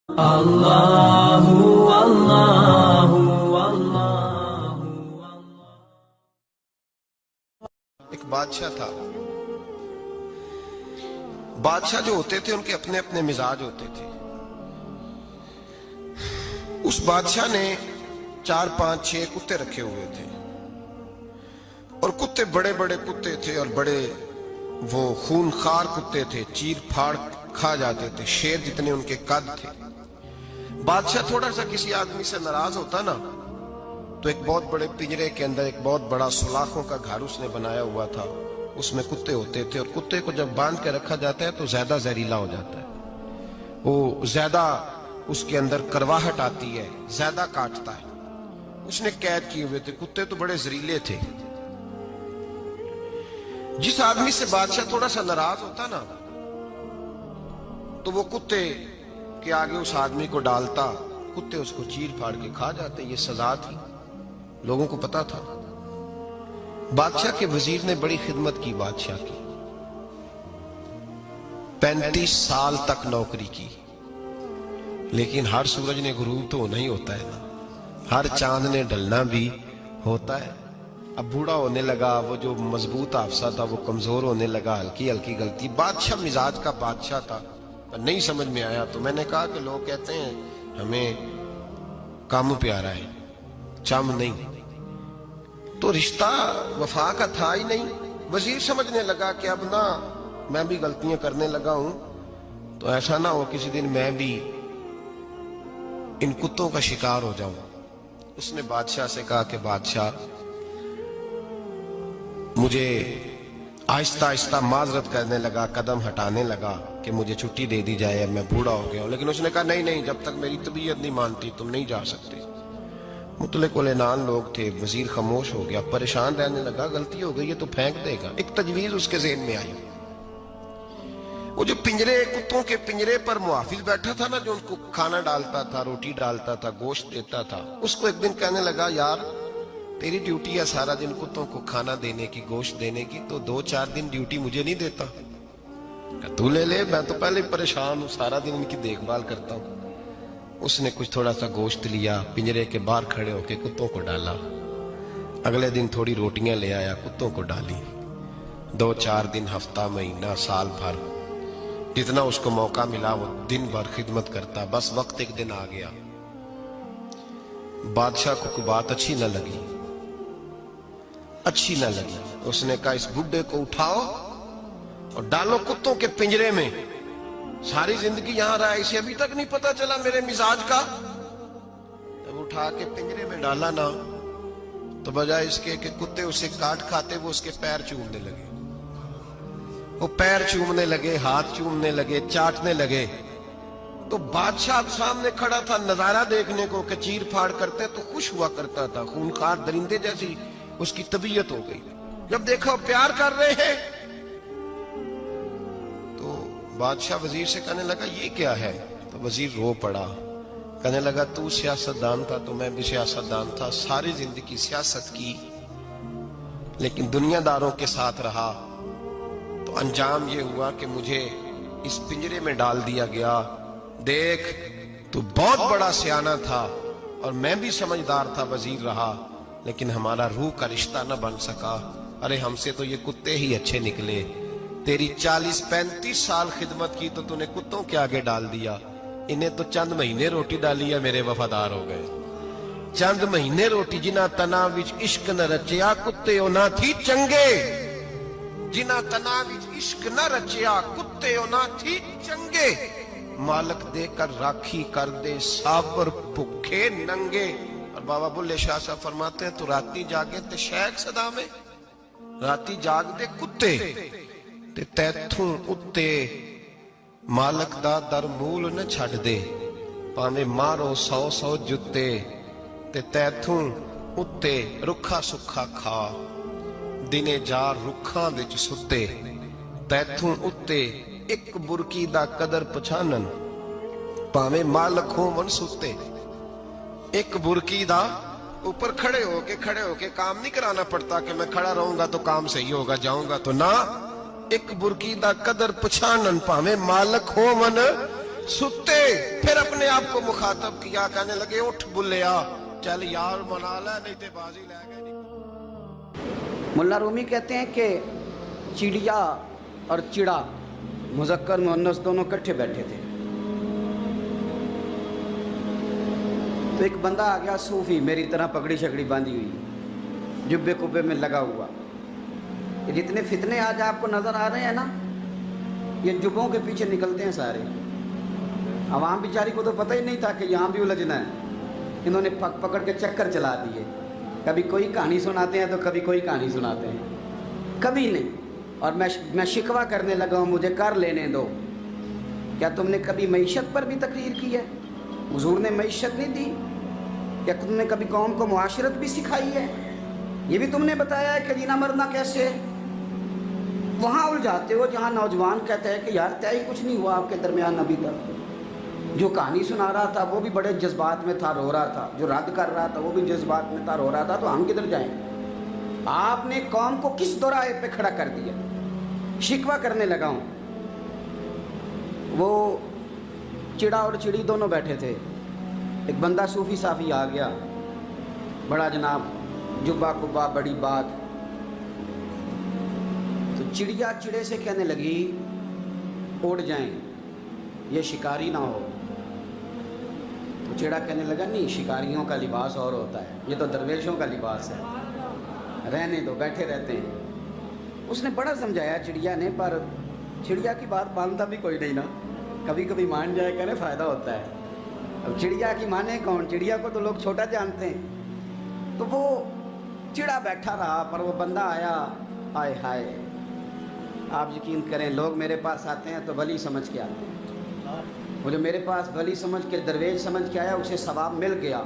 اللہ اللہ اللہ۔ ایک بادشاہ تھا۔ بادشاہ جو ہوتے تھے ان کے اپنے اپنے مزاج ہوتے تھے۔ اس بادشاہ نے 4 5 6 کتے رکھے ہوئے تھے، اور کتے بڑے بڑے کتے تھے، اور بڑے وہ خونخوار کتے تھے، چیر پھاڑ کھا جاتے تھے، شیر جتنے ان کے قد تھے۔ بادشاہ تھوڑا سا کسی آدمی سے ناراض ہوتا نا، تو ایک بہت بڑے پنجرے کے اندر ایک بہت بڑا سلاخوں کا گھر اس نے بنایا ہوا تھا، اس میں کتے ہوتے تھے، اور کتے کو جب باندھ کے رکھا جاتا ہے تو زیادہ زہریلا ہو جاتا ہے، وہ زیادہ اس کے اندر کرواہٹ آتی ہے، زیادہ کاٹتا ہے۔ اس نے قید کیے ہوئے تھے، کتے تو بڑے زہریلے تھے۔ جس آدمی سے بادشاہ تھوڑا سا ناراض ہوتا نا، تو وہ کتے کے آگے اس آدمی کو ڈالتا، کتے اس کو چیر پھاڑ کے کھا جاتے۔ یہ سزا تھی، لوگوں کو پتا تھا۔ بادشاہ کے وزیر نے بڑی خدمت کی بادشاہ کی، 35 سال تک نوکری کی، لیکن ہر سورج نے غروب تو ہونا ہی ہوتا ہے نا، ہر چاند نے ڈلنا بھی ہوتا ہے۔ اب بوڑھا ہونے لگا، وہ جو مضبوط حافظہ تھا وہ کمزور ہونے لگا، ہلکی ہلکی غلطی۔ بادشاہ مزاج کا بادشاہ تھا، نہیں سمجھ میں آیا تو میں نے کہا کہ لوگ کہتے ہیں ہمیں کام پیارا ہے، چم نہیں، تو رشتہ وفا کا تھا ہی نہیں۔ وزیر سمجھنے لگا کہ اب نہ میں بھی غلطیاں کرنے لگا ہوں، تو ایسا نہ ہو کسی دن میں بھی ان کتوں کا شکار ہو جاؤں۔ اس نے بادشاہ سے کہا کہ بادشاہ، مجھے آہستہ آہستہ معذرت کرنے لگا، قدم ہٹانے لگا کہ مجھے چھٹی دے دی جائے، اب میں بوڑھا ہو گیا ہوں۔ لیکن اس نے کہا نہیں نہیں، جب تک میری طبیعت نہیں مانتی تم نہیں جا سکتے۔ مطلق العنان لوگ تھے، وزیر خاموش ہو گیا، پریشان رہنے لگا، غلطی ہو گئی ہے تو پھینک دے گا۔ ایک تجویز اس کے ذہن میں آئی، وہ جو پنجرے، کتوں کے پنجرے پر محافظ بیٹھا تھا نا، جو ان کو کھانا ڈالتا تھا، روٹی ڈالتا تھا، گوشت دیتا تھا، اس کو ایک دن کہنے لگا یار تیری ڈیوٹی ہے سارا دن کتوں کو کھانا دینے کی، گوشت دینے کی، تو 2 4 دن ڈیوٹی مجھے نہیں دیتا؟ کہ تو لے لے، میں تو پہلے پریشان ہوں، سارا دن ان کی دیکھ بھال کرتا ہوں۔ اس نے کچھ تھوڑا سا گوشت لیا، پنجرے کے باہر کھڑے ہو کے کتوں کو ڈالا۔ اگلے دن تھوڑی روٹیاں لے آیا، کتوں کو ڈالی۔ 2 4 دن، ہفتہ، مہینہ، سال بھر، جتنا اس کو موقع ملا وہ دن بھر خدمت کرتا۔ بس وقت ایک دن آ گیا، بادشاہ کو کوئی بات اچھی نہ لگی۔ اس نے کہا اس بڈھے کو اٹھاؤ اور ڈالو کتوں کے پنجرے میں، ساری زندگی یہاں رہا، اسے ابھی تک نہیں پتا چلا میرے مزاج کا۔ جب اٹھا کے پنجرے میں ڈالا نا، تو بجائے اس کے کہ کتے اسے کاٹ کھاتے، وہ اس کے پیر چومنے لگے، وہ پیر چومنے لگے، ہاتھ چومنے لگے، چاٹنے لگے۔ تو بادشاہ سامنے کھڑا تھا نظارہ دیکھنے کو کہ چیر پھاڑ کرتے تو خوش ہوا کرتا تھا، خونخوار درندے جیسی اس کی طبیعت ہو گئی۔ جب دیکھا پیار کر رہے ہیں تو بادشاہ وزیر سے کہنے لگا یہ کیا ہے؟ تو وزیر رو پڑا، کہنے لگا تو سیاستدان تھا تو میں بھی سیاستدان تھا، ساری زندگی سیاست کی، لیکن دنیا داروں کے ساتھ رہا، تو انجام یہ ہوا کہ مجھے اس پنجرے میں ڈال دیا گیا۔ دیکھ تو بہت بڑا سیانہ تھا اور میں بھی سمجھدار تھا، وزیر رہا، لیکن ہمارا روح کا رشتہ نہ بن سکا۔ ارے ہم سے تو یہ کتے ہی اچھے نکلے، تیری 40 35 سال خدمت کی تو نے کتوں کے آگے ڈال دیا، انہیں تو چند مہینے روٹی ڈالی ہے، میرے وفادار ہو گئے۔ چند مہینے روٹی، جنہ تنا وچ عشق نہ رچیا، کتے او نہ تھی چنگے، جنہ تنا وچ عشق نہ رچیا، کتے او نہ تھی چنگے، مالک دے کر راکھی کر دے، سابر بھکھے ننگے۔ اور بابا بلے شاہ صاحب فرماتے ہیں تو راتی جاگے تے شیخ صدا میں، راتی جاگ دے کتے تے تیتھوں اتے، مالک دا در مول نہ چھڑ دے، پاویں مارو 100 100 جتے، تے تیتھوں اتے رکھا سکھا کھا، دنے جار رکھاں وچ ستے، تیتھوں اتے ایک برکی دا قدر پچھانن، پاویں مالک ہو من ستے۔ ایک برکی دا اوپر کھڑے ہو کے کام نہیں کرانا پڑتا کہ میں کھڑا رہوں گا تو کام صحیح ہوگا، جاؤں گا تو نہ، ایک برکی دا قدر پچھانن، پاویں مالک ہو من सुते फिर अपने आप को मुखातब किया, कहने लगे उठ बुल्लिया, चल यार मना ले, नहीं ते बाजी ले गए। मुल्ला रूमी कहते हैं कि चिड़िया और चिड़ा मुज़क्कर मुअन्नस दोनों इकट्ठे बैठे थे। तो एक बंदा आ गया सूफी, मेरी तरह पगड़ी शकड़ी बांधी हुई, जुब्बे कुब्बे में लगा हुआ। ये जितने फितने आज आपको नज़र आ रहे हैं ना, ये जुब्बों के पीछे निकलते हैं सारे। आवाम बेचारी को तो पता ही नहीं था कि यहाँ भी उलझना है। इन्होंने पकड़ के चक्कर चला दिए, कभी कोई कहानी सुनाते हैं तो कभी कोई कहानी सुनाते हैं, कभी नहीं। और मैं शिकवा करने लगा हूँ, मुझे कर लेने दो। क्या तुमने कभी मईशत पर भी तकरीर की है? हुजूर ने मईशत नहीं दी? क्या तुमने कभी कौम को मुआशरत भी सिखाई है? ये भी तुमने बताया है कि जीना मरना कैसे है? वहाँ उलझाते हो जहाँ नौजवान कहते हैं कि यार तय कुछ नहीं हुआ आपके दरमियान अभी तक। जो कहानी सुना रहा था वो भी बड़े जज्बात में था, रो रहा था। जो रद्द कर रहा था वो भी जज्बात में था, रो रहा था। तो हम किधर जाएं? आपने कौम को किस दोराहे पे खड़ा कर दिया? शिकवा करने लगा हूँ। वो चिड़ा और चिड़ी दोनों बैठे थे। एक बंदा सूफी साफी आ गया, बड़ा जनाब, जुब्बा कुब्बा, बड़ी बात। तो चिड़िया चिड़े से कहने लगी उड़ जाएं, ये शिकारी ना हो। तो चिड़ा कहने लगा नहीं, शिकारियों का लिबास और होता है, ये तो दरवेशों का लिबास है, रहने दो, बैठे रहते हैं। उसने बड़ा समझाया चिड़िया ने, पर चिड़िया की बात मानता भी कोई नहीं ना। कभी कभी मान जाए करे फ़ायदा होता है। अब चिड़िया की माने कौन? चिड़िया को तो लोग छोटा जानते हैं। तो वो चिड़ा बैठा रहा, पर वो बंदा आया। आए हाय, आप यकीन करें, लोग मेरे पास आते हैं तो वली समझ के आते हैं। वो जो मेरे पास वली समझ के, दरवेश समझ के आया, उसे सवाब मिल गया।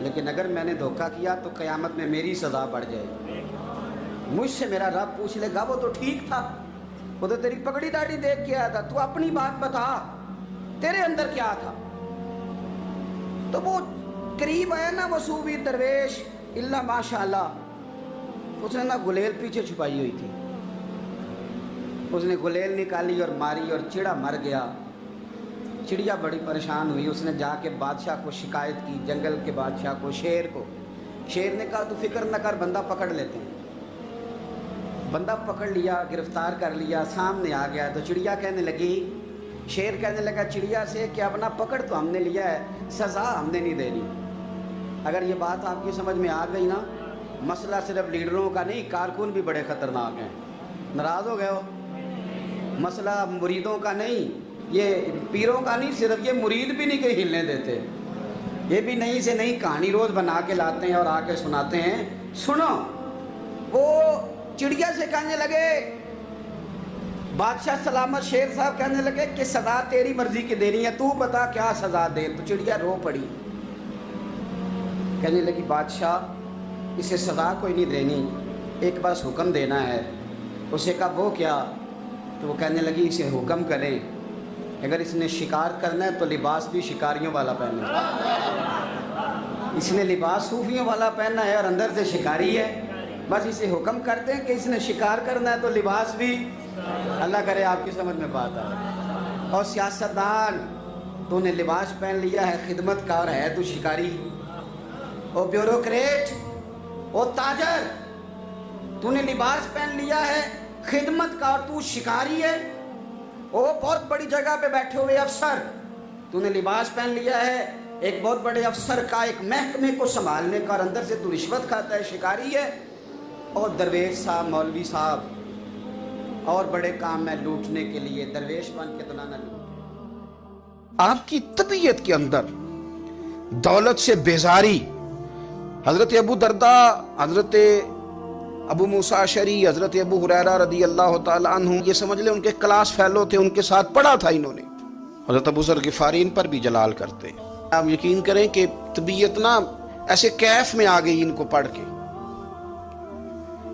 लेकिन अगर मैंने धोखा किया तो क़यामत में मेरी सज़ा बढ़ जाएगी। मुझसे मेरा रब पूछ लेगा वो तो ठीक था, वो तो तेरी पगड़ी दाढ़ी देख के आया था, तू अपनी बात बता, तेरे अंदर क्या था? तो वो करीब आया ना, वो सूफी दरवेश, इल्ला माशाअल्लाह, उसने ना गुलेल पीछे छुपाई हुई थी, उसने गुलेल निकाली और मारी और चिड़ा मर गया। चिड़िया बड़ी परेशान हुई, उसने जाके बादशाह को शिकायत की, जंगल के बादशाह को, शेर को। शेर ने कहा तू फिक्र न कर, बंदा पकड़ लेते हैं। बंदा पकड़ लिया, गिरफ्तार कर लिया, सामने आ गया। तो चिड़िया कहने लगी, शेर कहने लगा चिड़िया से कि अब ना पकड़ तो हमने लिया है, सज़ा हमने नहीं देनी। अगर ये बात आपकी समझ में आ गई ना, मसला सिर्फ लीडरों का नहीं, कारकुन भी बड़े ख़तरनाक हैं। नाराज़ हो गए हो? मसला मुरीदों का नहीं, ये पीरों का नहीं, सिर्फ ये मुरीद भी नहीं कहीं हिलने देते। ये भी नई से नई कहानी रोज़ बना के लाते हैं और आके सुनाते हैं। सुनो, वो चिड़िया से कहने लगे, बादशाह सलामत, शेर साहब कहने लगे कि सज़ा तेरी मर्जी की देनी है, तू बता क्या सज़ा दे। तो चिड़िया रो पड़ी, कहने लगी बादशाह इसे सज़ा कोई नहीं देनी, एक बस हुक्म देना है। उसे कहा वो क्या? तो वो कहने लगी इसे हुक्म करें, अगर इसने शिकार करना है तो लिबास भी शिकारियों वाला पहने। इसने लिबास सूफियों वाला पहना है और अंदर से शिकारी है। बस इसे हुक्म करते हैं कि इसने शिकार करना है तो लिबास भी। अल्लाह करे आपकी समझ में बात आए। और सियासतदान, तूने लिबास पहन लिया है खिदमतकार है तू शिकारी। ओ ब्यूरोक्रेट, ओ ताजर, तूने लिबास पहन लिया है खिदमतकार, तू शिकारी है। ओ बहुत बड़ी जगह पे बैठे हुए अफसर, तूने लिबास पहन लिया है एक बहुत बड़े अफसर का, एक महकमे को संभालने का, और अंदर से तू रिश्वत खाता है, शिकारी है। और दरवेश साहब, मौलवी साहब, और बड़े काम में लूटने के लिए दरवेश बन के तो ना लूट। आपकी तबीयत के अंदर दौलत से बेजारी, हजरत अबू दरदा, हजरत अबू मूसा अशरी, हजरत अबू हुरैरा रदी अल्लाह ताला अन्हु, ये समझ ले उनके क्लास फेलो थे, उनके साथ पढ़ा था इन्होंने। हजरत अबू ज़र गिफारी इन पर भी जलाल करते। आप यकीन करें कि तबीयत ना ऐसे कैफ में आ गई इनको पढ़ के।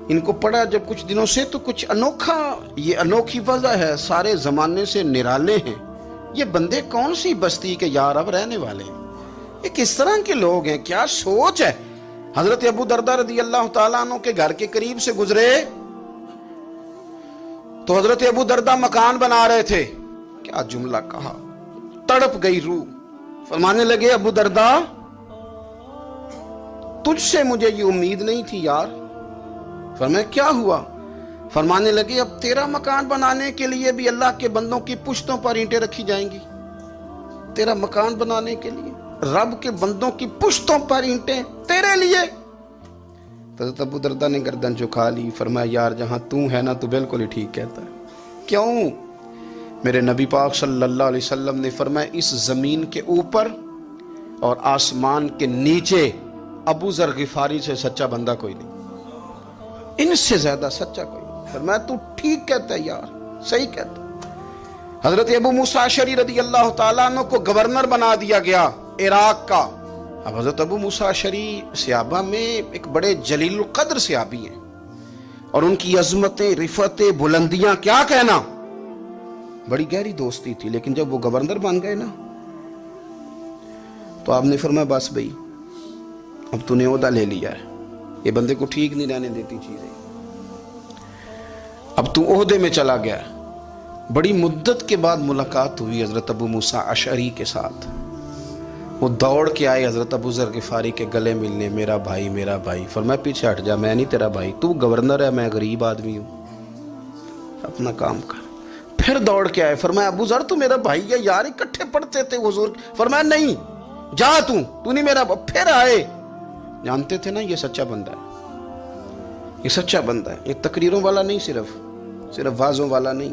इनको पढ़ा जब कुछ दिनों से तो कुछ अनोखा, ये अनोखी वजह है, सारे जमाने से निराले हैं ये बंदे, कौन सी बस्ती के यार अब रहने वाले हैं, ये किस तरह के लोग हैं, क्या सोच है। हजरत अबू दरदा रदी अल्लाह ताला अन्हु के घर के करीब से गुजरे तो हजरत अबू दरदा मकान बना रहे थे। क्या जुमला कहा, तड़प गई रूह। फरमाने लगे अबू दरदा तुझसे मुझे ये उम्मीद नहीं थी यार। फरमाया क्या हुआ? फरमाने लगे अब तेरा मकान बनाने के लिए भी अल्लाह के बंदों की पुश्तों पर ईंटें रखी जाएंगी। तेरा मकान बनाने के लिए रब के बंदों की पुश्तों पर ईंटें तेरे लिए। तो अबू दरदा ने गर्दन झुका ली। फरमाया यार जहां तू है ना तू बिल्कुल ही ठीक कहता है। क्यों? मेरे नबी पाक सल्लल्लाहु अलैहि वसल्लम ने फरमाया इस जमीन के ऊपर और आसमान के नीचे अबू जर गिफारी से सच्चा बंदा कोई नहीं, इनसे ज्यादा सच्चा कोई नहीं। फरमाया तू ठीक कहता है यार, सही कहता है। हजरत अबू मूसा अशअरी रदी अल्लाह तआला अन्हु को गवर्नर बना दिया गया इराक का। अब हजरत अबू मूसा अशअरी सहाबा में एक बड़े जलील कद्र सहाबी हैं और उनकी अजमतें, रिफतें, बुलंदियां क्या कहना, बड़ी गहरी दोस्ती थी। लेकिन जब वो गवर्नर बन गए ना तो आपने फरमाया बस भाई अब तूने ओहदा ले लिया है, ये बंदे को ठीक नहीं रहने देती चीजें, अब तू ओहदे में चला गया। बड़ी मुद्दत के बाद मुलाकात हुई हजरत अबू मूसा अशअरी के साथ। वो दौड़ के आए हजरत अबू जर गिफारी के गले मिलने, मेरा भाई मेरा भाई। फरमाया पीछे हट जा, मैं नहीं तेरा भाई, तू गवर्नर है, मैं गरीब आदमी हूं, अपना काम कर। फिर दौड़ के आए। फरमाया अबू जर तू मेरा भाई है यार, इकट्ठे पढ़ते थे हुजूर। फरमाया नहीं जा तू नहीं मेरा। फिर आए। जानते थे ना ये सच्चा बंदा है, ये सच्चा बंदा है, ये तकरीरों वाला नहीं, सिर्फ वाजों वाला नहीं,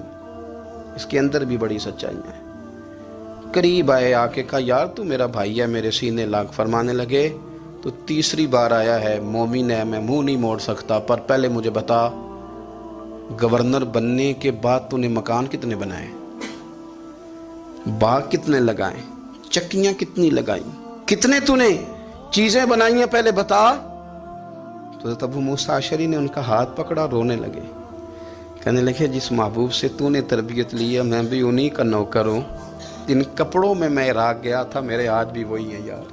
इसके अंदर भी बड़ी सच्चाई है। करीब आए, आके कहा यार तू मेरा भाई है, मेरे सीने लाग। फरमाने लगे तो तीसरी बार आया है, मोमिन है, मैं मुंह नहीं मोड़ सकता, पर पहले मुझे बता गवर्नर बनने के बाद तूने मकान कितने बनाए, बाग कितने लगाए, चक्कियां कितनी लगाई, कितने तूने चीजें बनाई हैं, पहले बता। तो अबू मूसा अशअरी ने उनका हाथ पकड़ा, रोने लगे। कहने लगे जिस महबूब से तूने तरबियत ली है मैं भी उन्हीं का नौकर हूं। जिन कपड़ों में मैं इराक गया था मेरे आज भी वही है यार।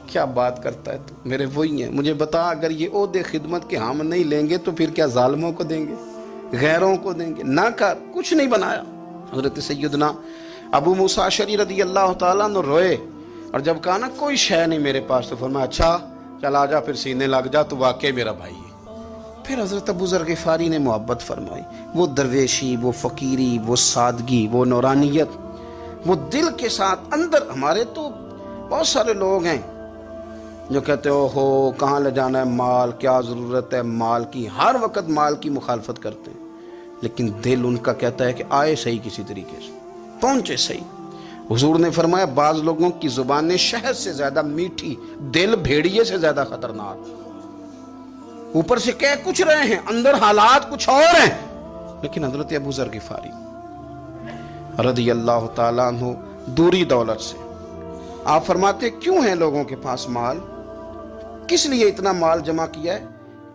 क्या बात करता है तू, मेरे वही है। मुझे बता अगर ये ओहदे खिदमत के हम नहीं लेंगे तो फिर क्या जालिमों को देंगे, गैरों को देंगे? ना कर, कुछ नहीं बनाया। हजरत सैयदना अबू मूसा अशअरी रदी अल्लाह तआला अन्हु रोए और जब कहा ना कोई शय नहीं मेरे पास, तो फरमाया अच्छा चल आ जा, फिर सीने लग जा, तू वाकई मेरा भाई है। फिर हजरत अबू जर गिफारी ने मोहब्बत फरमाई। वो दरवेशी, वो फकीरी, वो सादगी, वो नौरानियत, वो दिल के साथ अंदर। हमारे तो बहुत सारे लोग हैं जो कहते हो कहाँ ले जाना है माल, क्या ज़रूरत है माल की, हर वक्त माल की मुखालफत करते हैं, लेकिन दिल उनका कहता है कि आए सही, किसी तरीके से पहुंचे सही। हुजूर ने फरमाया बाज लोगों की जुबानें शहद से ज्यादा मीठी, दिल भेड़िए से ज्यादा खतरनाक। ऊपर से कह कुछ रहे हैं, अंदर हालात कुछ और हैं। लेकिन हजरत अबू जर गिफारी रज़ी अल्लाह ताला अन्हु दूरी दौलत से, आप फरमाते क्यों है लोगों के पास माल, किस लिए इतना माल जमा किया है,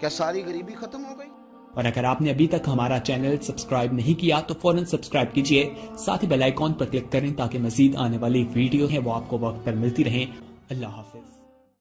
क्या सारी गरीबी खत्म हो गई? और अगर आपने अभी तक हमारा चैनल सब्सक्राइब नहीं किया तो फौरन सब्सक्राइब कीजिए, साथ ही बेल आइकॉन पर क्लिक करें ताकि मजीद आने वाली वीडियो है वो आपको वक्त पर मिलती रहे। अल्लाह हाफिज।